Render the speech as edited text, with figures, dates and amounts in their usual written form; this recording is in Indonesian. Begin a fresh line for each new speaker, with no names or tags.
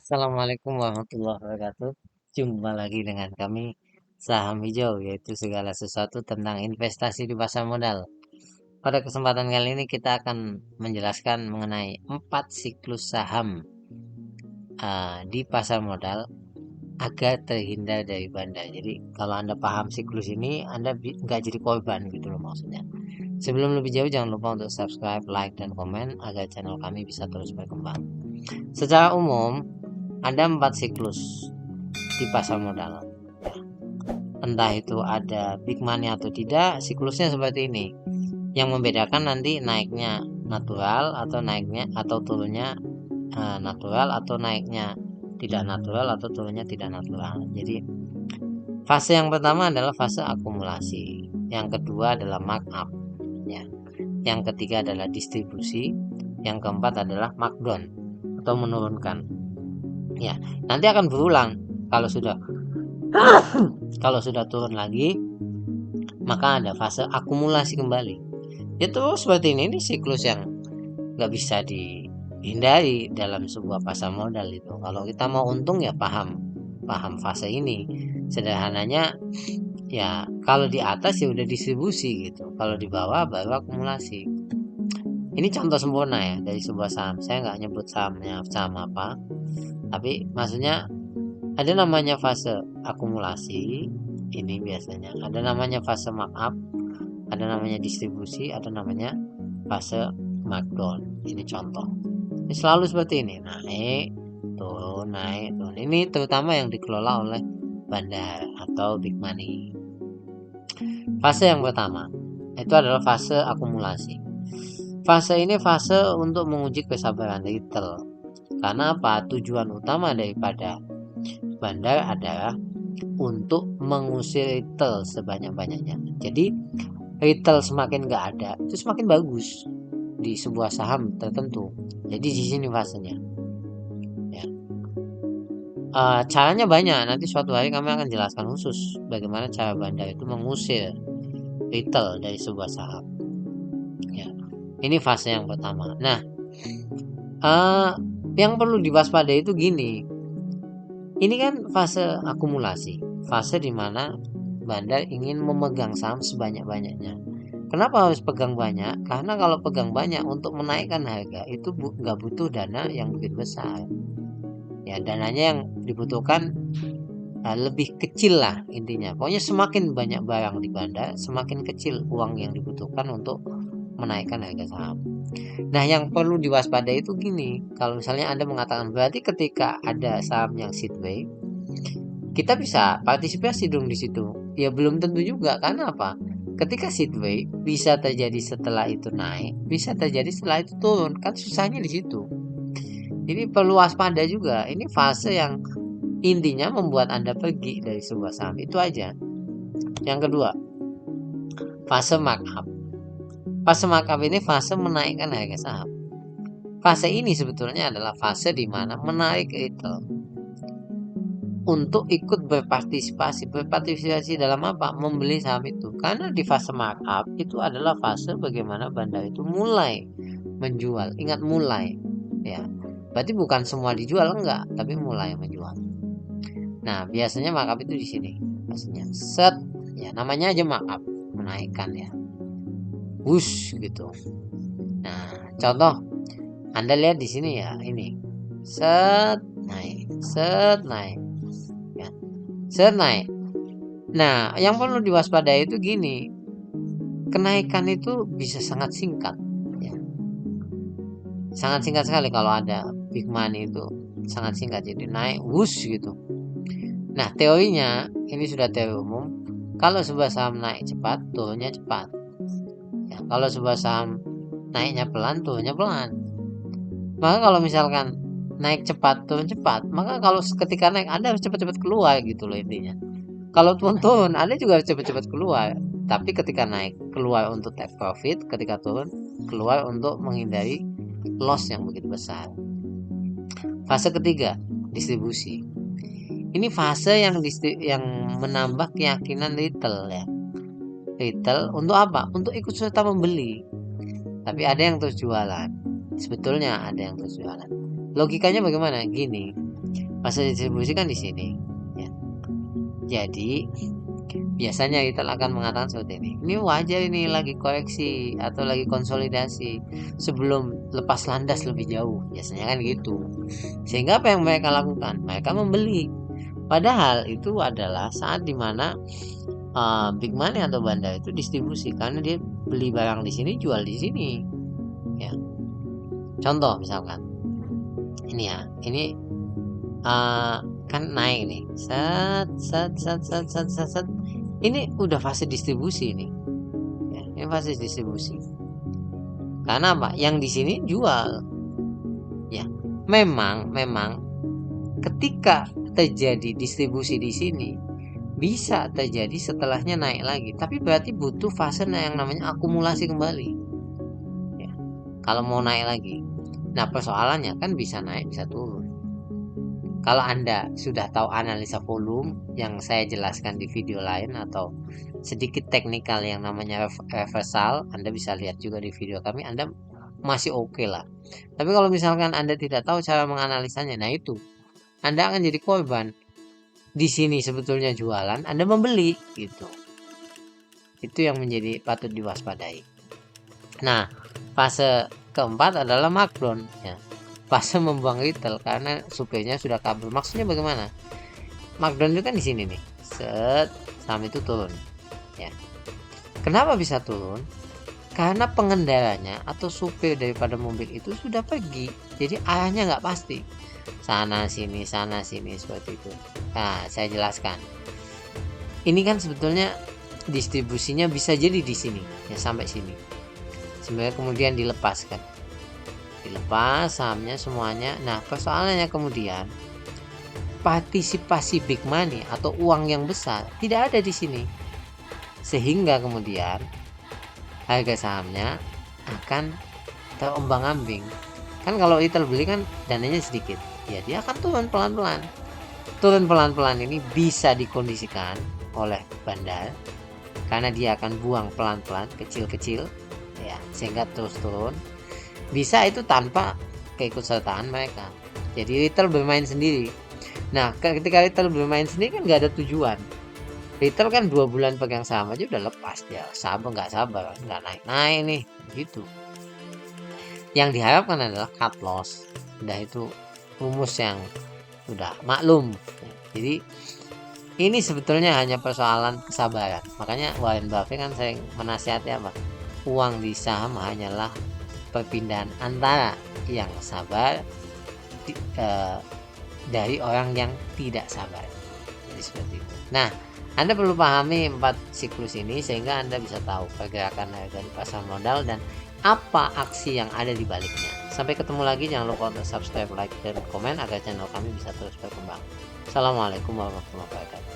Assalamualaikum warahmatullahi wabarakatuh. Jumpa lagi dengan kami Saham Hijau, yaitu segala sesuatu tentang investasi di pasar modal. Pada kesempatan kali ini kita akan menjelaskan mengenai 4 siklus saham di pasar modal agar terhindar dari bandar. Jadi kalau Anda paham siklus ini, Anda nggak jadi korban gitu loh maksudnya. Sebelum lebih jauh, jangan lupa untuk subscribe, like, dan komen agar channel kami bisa terus berkembang. Secara umum, ada 4 siklus di pasar modal. Entah itu ada big money atau tidak, siklusnya seperti ini. Yang membedakan nanti naiknya natural atau naiknya atau turunnya natural, atau naiknya tidak natural atau turunnya tidak natural. Jadi fase yang pertama adalah fase akumulasi, yang kedua adalah markup, ya. Yang ketiga adalah distribusi, yang keempat adalah markdown atau menurunkan. Ya, nanti akan berulang. Kalau sudah kalau sudah turun lagi, maka ada fase akumulasi kembali. Itu seperti ini siklus yang nggak bisa dihindari dalam sebuah pasar modal itu. Kalau kita mau untung ya paham fase ini. Sederhananya ya, kalau di atas ya udah distribusi gitu, kalau di bawah baru akumulasi. Ini contoh sempurna ya dari sebuah saham. Saya nggak nyebut sahamnya saham apa, tapi maksudnya ada namanya fase akumulasi, ini biasanya ada namanya fase markup, ada namanya distribusi, ada namanya fase markdown. Ini contoh. Ini selalu seperti ini, naik turun naik turun. Ini terutama yang dikelola oleh bandar atau big money. Fase yang pertama itu adalah fase akumulasi. Fase ini fase untuk menguji kesabaran retail. Karena apa? Tujuan utama daripada bandar adalah untuk mengusir retail sebanyak-banyaknya. Jadi retail semakin nggak ada, itu semakin bagus di sebuah saham tertentu. Jadi di sini fasenya. Ya. Caranya banyak. Nanti suatu hari kami akan jelaskan khusus bagaimana cara bandar itu mengusir retail dari sebuah saham. Ya. Ini fase yang pertama. Nah, yang perlu diwaspadai itu gini. Ini kan fase akumulasi, fase di mana bandar ingin memegang saham sebanyak-banyaknya. Kenapa harus pegang banyak? Karena kalau pegang banyak untuk menaikkan harga itu nggak butuh dana yang begitu besar. Ya, dananya yang dibutuhkan lebih kecil lah intinya. Pokoknya semakin banyak barang di bandar, semakin kecil uang yang dibutuhkan untuk menaikkan harga saham. Nah, yang perlu diwaspadai itu gini. Kalau misalnya Anda mengatakan berarti ketika ada saham yang sideway, kita bisa partisipasi dong di situ. Ya belum tentu juga, karena apa? Ketika sideway bisa terjadi setelah itu naik, bisa terjadi setelah itu turun. Kan susahnya di situ. Jadi perlu waspada juga. Ini fase yang intinya membuat Anda pergi dari sebuah saham, itu aja. Yang kedua, fase markup. Fase markup ini fase menaikkan harga saham. Fase ini sebetulnya adalah fase di mana menarik retail untuk ikut berpartisipasi dalam apa? Membeli saham itu. Karena di fase markup itu adalah fase bagaimana bandar itu mulai menjual. Ingat, mulai, ya. Berarti bukan semua dijual, enggak, tapi mulai menjual. Nah, biasanya markup itu di sini. Maksudnya set, ya namanya aja markup, menaikkan ya. Wush gitu. Nah, contoh Anda lihat di sini ya, ini. Set naik. Ya. Set naik. Nah, yang perlu diwaspadai itu gini. Kenaikan itu bisa sangat singkat, ya. Sangat singkat sekali kalau ada big money itu, sangat singkat, jadi naik wush gitu. Nah, teorinya ini sudah teori umum. Kalau sebuah saham naik cepat, turunnya cepat. Ya, kalau sebuah saham naiknya pelan, turunnya pelan. Maka kalau misalkan naik cepat, turun cepat, maka kalau ketika naik Anda harus cepat-cepat keluar gitu loh intinya. Kalau turun, Anda juga harus cepat-cepat keluar. Tapi ketika naik, keluar untuk take profit. Ketika turun, keluar untuk menghindari loss yang begitu besar. Fase ketiga, distribusi. Ini fase yang menambah keyakinan retail ya. Retail untuk apa? Untuk ikut serta membeli. Tapi ada yang terus jualan. Sebetulnya ada yang terus jualan. Logikanya bagaimana? Gini. Fase distribusi kan di sini. Ya. Jadi biasanya retail akan mengatakan seperti ini. Ini wajar, ini lagi koreksi atau lagi konsolidasi sebelum lepas landas lebih jauh. Biasanya kan gitu. Sehingga apa yang mereka lakukan? Mereka membeli. Padahal itu adalah saat dimana big money atau bandar itu distribusi, karena dia beli barang di sini, jual di sini. Ya. Contoh misalkan ini ya, ini kan naik nih, set set set set set set, set. Ini udah fase distribusi ini. Ya, ini fase distribusi. Karena apa? Yang di sini jual. Ya, memang ketika terjadi distribusi di sini bisa terjadi setelahnya naik lagi, tapi berarti butuh fase yang namanya akumulasi kembali. Ya, kalau mau naik lagi. Nah, persoalannya kan bisa naik, bisa turun. Kalau Anda sudah tahu analisa volume yang saya jelaskan di video lain, atau sedikit teknikal yang namanya reversal, Anda bisa lihat juga di video kami, Anda masih oke lah. Tapi kalau misalkan Anda tidak tahu cara menganalisanya, nah itu Anda akan jadi korban. Di sini sebetulnya jualan, Anda membeli gitu. Itu yang menjadi patut diwaspadai. Nah, fase keempat adalah markdown ya. Fase membuang retail karena supirnya sudah kabur. Maksudnya bagaimana? Markdown itu kan di sini nih. Set, saham itu turun. Ya. Kenapa bisa turun? Karena pengendaranya atau supir daripada mobil itu sudah pergi. Jadi arahnya nggak pasti. Sana sini seperti itu. Nah, saya jelaskan. Ini kan sebetulnya distribusinya bisa jadi di sini ya, sampai sini. Sebenarnya kemudian dilepaskan. Dilepas sahamnya semuanya. Nah, persoalannya kemudian partisipasi big money atau uang yang besar tidak ada di sini, sehingga kemudian harga sahamnya akan terombang-ambing. Kan kalau retail beli kan dananya sedikit, ya dia akan turun pelan-pelan. Turun pelan-pelan ini bisa dikondisikan oleh bandar karena dia akan buang pelan-pelan, kecil-kecil ya, sehingga terus turun. Bisa itu tanpa keikutsertaan mereka. Jadi retail bermain sendiri. Nah, ketika retail bermain sendiri kan nggak ada tujuan. Retail kan 2 bulan pegang saham aja udah lepas dia. Sabar nggak naik nih, gitu. Yang diharapkan adalah cut loss. Udah itu rumus yang udah maklum. Jadi ini sebetulnya hanya persoalan kesabaran. Makanya Warren Buffett kan sering menasihati apa? Uang di saham hanyalah perpindahan antara yang sabar dari orang yang tidak sabar. Jadi seperti itu. Nah, Anda perlu pahami 4 siklus ini sehingga Anda bisa tahu pergerakan harga di pasar modal dan apa aksi yang ada di baliknya. Sampai ketemu lagi, jangan lupa untuk subscribe, like, dan komen agar channel kami bisa terus berkembang. Assalamualaikum warahmatullahi wabarakatuh.